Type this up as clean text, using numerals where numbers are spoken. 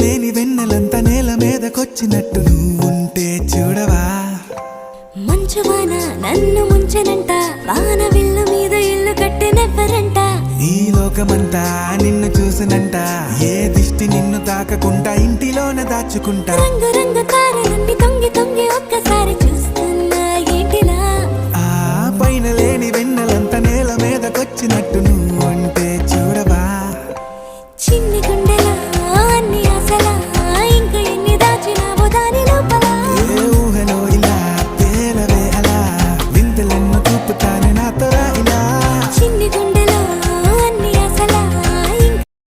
లేని వెన్నెలంతా నేల మీదకొచ్చినట్టు నువ్వుంటే చూడవా. మంచువాన నన్ను ముంచెనంట, వాన విల్లు మీద ఇల్లు కట్టినెవ్వరంట. ఈ లోకమంతా నిన్ను చూసినంట, ఏ దిష్టి నిన్ను తాకకుండా ఇంటిలోనే దాచుకుంటా. రంగు రంగు తారలన్నీ తొంగి తొంగి ఒక్కసారి